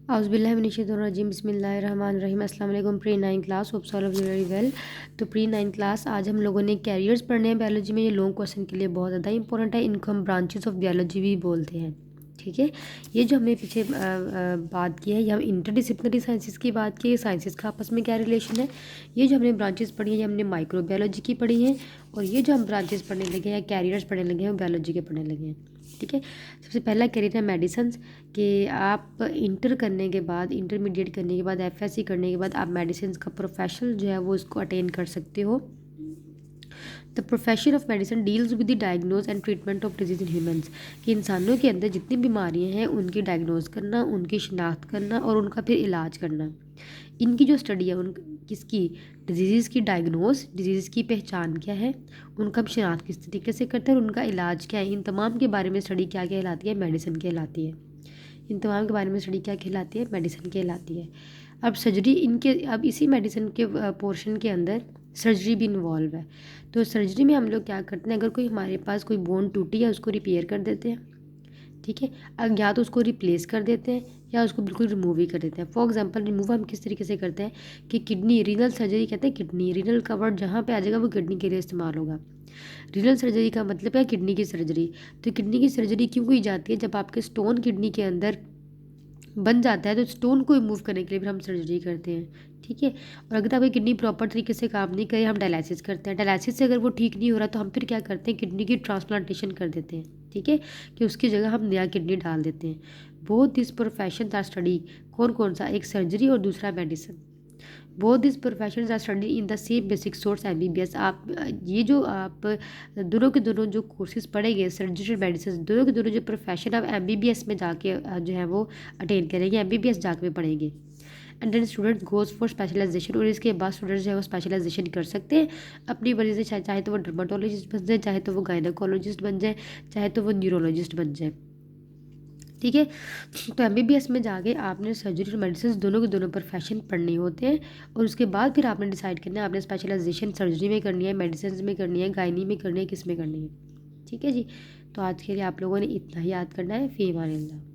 औज़ुबिल्लाहिमिनश्शैतानिर्रजीम बिस्मिल्लाहिर्रहमानिर्रहीम अस्सलाम वालेकुम। Pre 9 class, hope all of you very well. तो प्री 9 क्लास आज हम लोगों ने कैरियर्स पढ़ने हैं बायोलॉजी में। ये लॉन्ग क्वेश्चन के लिए बहुत ज़्यादा इंपॉर्टेंट है। इनको हम ब्रांचेस ऑफ बायोलॉजी भी बोलते हैं। ठीक है, ये जो हमने पीछे बात की है, ये हम इंटरडिसिप्लिनरी साइंसेस की बात की है। साइंसेस का आपस में क्या रिलेशन है। ये जो हमने ब्रांचेस पढ़ी है, ये हमने माइक्रोबायोलॉजी की पढ़ी है। और ये जो हम ब्रांचेस पढ़ने लगे हैं, कैरियर्स पढ़ने लगे हैं, वो बायोलॉजी के पढ़ने लगे हैं। ठीक है, सबसे पहला कैरियर है मेडिसिन। कि आप इंटर करने के बाद, इंटरमीडिएट करने के बाद, एफएससी करने के बाद आप मेडिसिन का प्रोफेशनल जो है वो इसको अटेन कर सकते हो। The profession of medicine deals with the diagnose and treatment of disease in humans. कि इंसानों के अंदर जितनी बीमारियां हैं उनकी डायग्नोज करना, उनकी शिनाख्त करना और उनका फिर इलाज करना। इनकी जो स्टडी है, उन किसकी, डिजीज़ की डायग्नोज, डिजीज़ की पहचान क्या है, उनका हम शिनाख्त किस तरीके से करते हैं और उनका इलाज क्या है, इन तमाम के बारे में स्टडी क्या कहलाती है, मेडिसिन कहलाती है। इन तमाम के बारे में स्टडी क्या कहलाती है, मेडिसिन कहलाती है। अब सर्जरी इनके, अब इसी मेडिसिन के पोर्शन के अंदर सर्जरी भी इन्वॉल्व है। तो सर्जरी में हम लोग क्या करते हैं, अगर कोई हमारे पास कोई बोन टूटी है उसको रिपेयर कर देते हैं। ठीक है, अब या तो उसको रिप्लेस कर देते हैं या उसको बिल्कुल रिमूव ही कर देते हैं। फॉर एग्जांपल रिमूव हम किस तरीके से करते हैं कि किडनी रीनल सर्जरी कहते हैं। किडनी रीनल का वर्ड जहाँ पे आ जाएगा वो किडनी के लिए इस्तेमाल होगा। रीनल सर्जरी का मतलब है किडनी की सर्जरी। तो किडनी की सर्जरी क्यों की जाती है, जब आपके स्टोन किडनी के अंदर बन जाता है तो स्टोन को रिमूव करने के लिए भी हम सर्जरी करते हैं। ठीक है, और अगर आपकी किडनी प्रॉपर तरीके से काम नहीं करे, हम डायलिसिस करते हैं। डायलिसिस से अगर वो ठीक नहीं हो रहा तो हम फिर क्या करते हैं, किडनी की ट्रांसप्लांटेशन कर देते हैं। ठीक है, कि उसकी जगह हम नया किडनी डाल देते हैं। Both this profession are study, कौन कौन सा, एक सर्जरी और दूसरा medicine. Both this profession are study in the same basic source MBBS. आप ये जो आप दोनों के दोनों जो कोर्सेज पढ़ेंगे, सर्जरी और मेडिसिन, दोनों के दोनों जो प्रोफेशन आप एमबीबीएस में जाके जो है वो अटेन करेंगे, एमबीबीएस जाके पढ़ेंगे। And then student goes for specialisation. और इसके बाद स्टूडेंट जो है वो स्पेशलाइजेशन कर सकते हैं अपनी मर्जी से। चाहे तो वो डर्माटोलॉजिस्ट बन जाए, चाहे तो वो गायनेकोलॉजिस्ट बन जाए, चाहे तो वो न्यूरोलॉजिस्ट बन जाए। ठीक है, तो एमबीबीएस में जाके आपने सर्जरी और मेडिसिन दोनों के दोनों प्रोफेशन पढ़ने होते हैं। और उसके बाद फिर आपने डिसाइड करना है आपने स्पेशलाइजेशन सर्जरी में करनी है, मेडिसिन में करनी है, गायनी में करनी है, किस में करनी है। ठीक है जी, तो आज के लिए आप लोगों ने इतना ही याद करना है। फ़ी अमान अल्लाह।